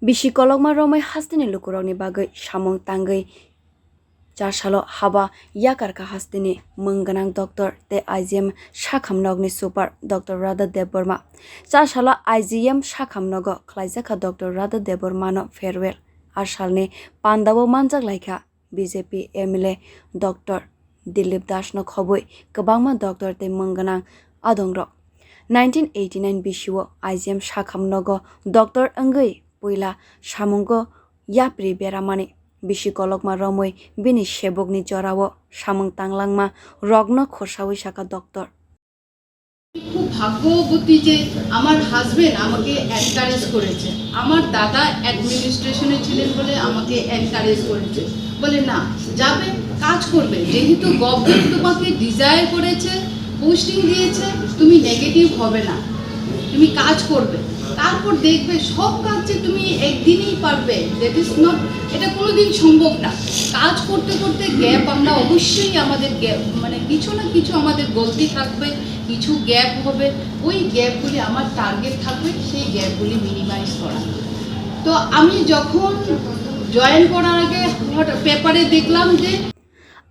bisi kolokma romwi hasteni lukurokni bagwi samung tangwi Chasalo haba yakarkha hasteni mung gwnang Dr te IGM saknainai super Dr Radha Debbarma Chasalo IGM saknainai khwlaijakha Dr Radha Debbarma-no farewell asalni pandao manjaklaikha BJP MLA Dr Dilip Das-no khobwi kwbangma Dr te mung gwnang adongrok 1989 bisio IGM saknainai Dr angwi puila samungko yapri beramani bisi kolokma romwi bini sebokni jorao samung tanglangma rokno khorsawi saka Dr খুব ভাগ্যবতী যে আমার husband আমাকে encourage করেছে, আমার দাদা অ্যাডমিনিস্ট্রেশনে ছিলেন বলে আমাকে এনকারেজ করেছে, বলে না যাবে কাজ করবে, যেহেতু গভর্নমেন্ট তোমাকে ডিজায়ার করেছে পোস্টিং দিয়েছে তুমি নেগেটিভ হবে না, তুমি কাজ করবে, তারপর দেখবে সব কাজ যে তুমি একদিনেই পারবে, দ্যাট ইজ নট, এটা কোনোদিন সম্ভব না। কাজ করতে করতে গ্যাপ আমরা অবশ্যই আমাদের গ্যাপ মানে কিছু না কিছু আমাদের গলতি থাকবে, কিছু গ্যাপ হবে, ওই গ্যাপগুলি আমার টার্গেট থাকবে সেই গ্যাপগুলি মিনিমাইজ করা। তো আমি যখন জয়েন করার আগে পেপারে দেখলাম যে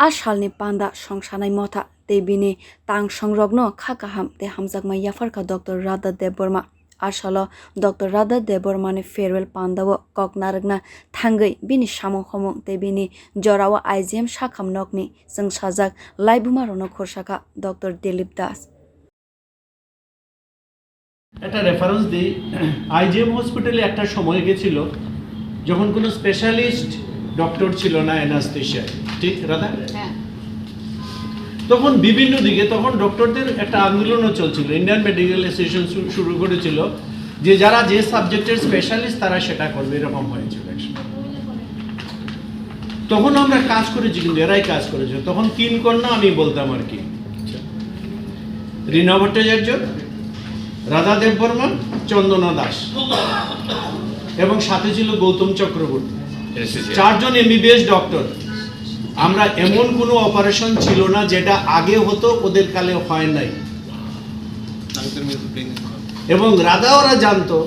asalni panda songsanai motha te bini tang songrokno khakaham te hamjakma yakarkha Dr Radha Debbarma asalo Dr Radha Debbarma-ni farewell pandao koknaragna thangwi bini samung homung te bini jorao IGM saknainai jeng sajak laibuma-rokno khorsakha Dr Dilip Das একটা reference দিই, IgM হসপিটালে একটা সময় গেছিল যখন কোনো specialist doctor ছিল না অ্যানাস্থেশিয়া, ঠিক রাধা? তখন বিভিন্ন দিকে তখন ডক্টরদের একটা আন্দোলনও চলছিল, ইন্ডিয়ান মেডিকেল অ্যাসোসিয়েশন শুরু করেছিল যে যারা যে সাবজেক্টের স্পেশালিস্ট তারা সেটা করবে, এরকম হয়েছিল একসময়। তখন আমরা কাজ করেছি, কিন্তু এরাই কাজ করেছে। তখন তিন কন্যা আমি বলতাম আর কি, রীনা ভট্টাচার্য, রাধা দেববর্মা, চন্দনা দাস এবং সাথে ছিল গৌতম চক্রবর্তী, চারজন এমবিবিএস ডক্টর। আমরা এমন কোনো অপারেশন ছিল না যেটা আগে হতো ওদের কালে হয় নাই, এবং রাধা ওরা জানতো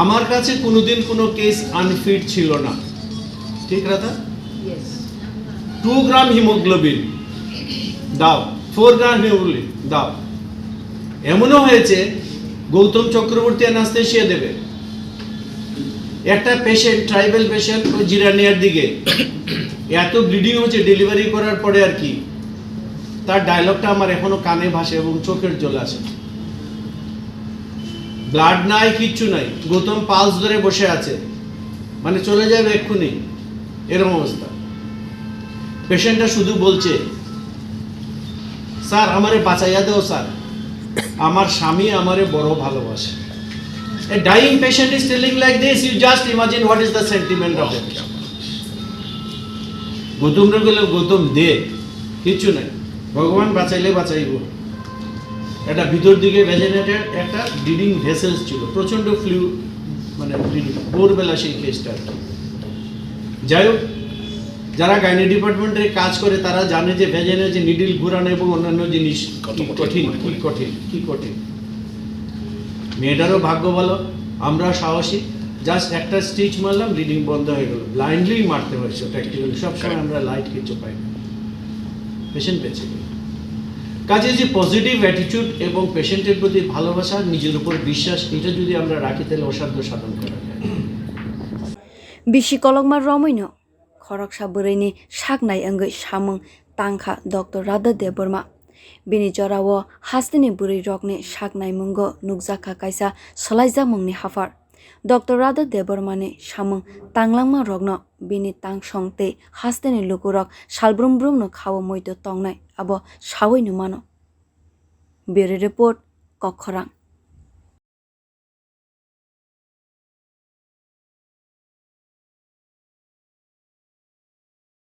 আমার কাছে কোনোদিন কোনো কেস আনফিট ছিল না, ঠিক রাধা? 2 গ্রাম হিমোগ্লোবিন দাও, 4 গ্রাম হিমোগ্লোবিন দাও। এমনও হয়েছে গৌতম চক্রবর্তী অ্যানাস্থেশিয়া দেবে, একটা পেশেন্ট ট্রাইবাল পেশেন্ট ওই জিরানিয়ার দিকে এত ব্লিডিং হচ্ছে ডেলিভারি করার পরে আর কি, তার ডায়লগটা আমার এখনো কানে ভাসে এবং চোখের জল আসে। ব্লাড নাই, কিচ্ছু নাই, গৌতম পালস ধরে বসে আছে, মানে চলে যাবে এক্ষুনি, এরকম অবস্থা। পেশেন্টটা শুধু বলছে স্যার আমারে বাঁচাইয়া দেও স্যার, আমার স্বামী আমারে বড় ভালোবাসে। A dying patient is telling like this, you just imagine what is the sentiment of it. Gautam রে বলে গৌতম দে, কিচ্ছু নাই, ভগবান বাঁচাইলে বাঁচাইব। এটা ভিতর দিকে ভেজিনেটেড একটা ব্লিডিং ভেসেলস ছিল, প্রচন্ড ফ্লু মানে ব্লিডিং, ভোরবেলা সেই কেসটা। যাই হোক, যারা গাইনি ডিপার্টমেন্টে কাজ করে তারা জানে যে ভেজেনে যে নিডিল ঘুরানো এবং অন্যান্য জিনিস কঠিন, কি কঠিন, কি কঠিন। মেয়েটারও ভাগ্য ভালো, আমরা সাহসী, জাস্ট একটা স্টিচ মারলাম, ব্লিডিং বন্ধ হয়ে গেল। ব্লাইন্ডলি মারতে হয়েছে প্র্যাকটিক্যালি, সবসময় আমরা লাইট কিছু পাই না, পেশেন্ট বেঁচে গেল। কাজে যে পজিটিভ অ্যাটিটিউড এবং পেশেন্টের প্রতি ভালোবাসা, নিজের উপর বিশ্বাস, এটা যদি আমরা রাখি তাহলে অসাধ্য সাধন করা যায়। bisi kolokma romwi-no khoroksa bwrwini saknai angwi samung tangkha Dr Radha Debbarma bini jorao hasteni bororokni saknaimungo nukjakha kaisa khwlaijakmungni hafar Dr Radha Debbarma-ni samung tanglangma-rokno bini tangsong te hasteni lukurok salbrum-brumno khawo moito tongnai abo sawui no mano. Bureau report, Kokkhorang.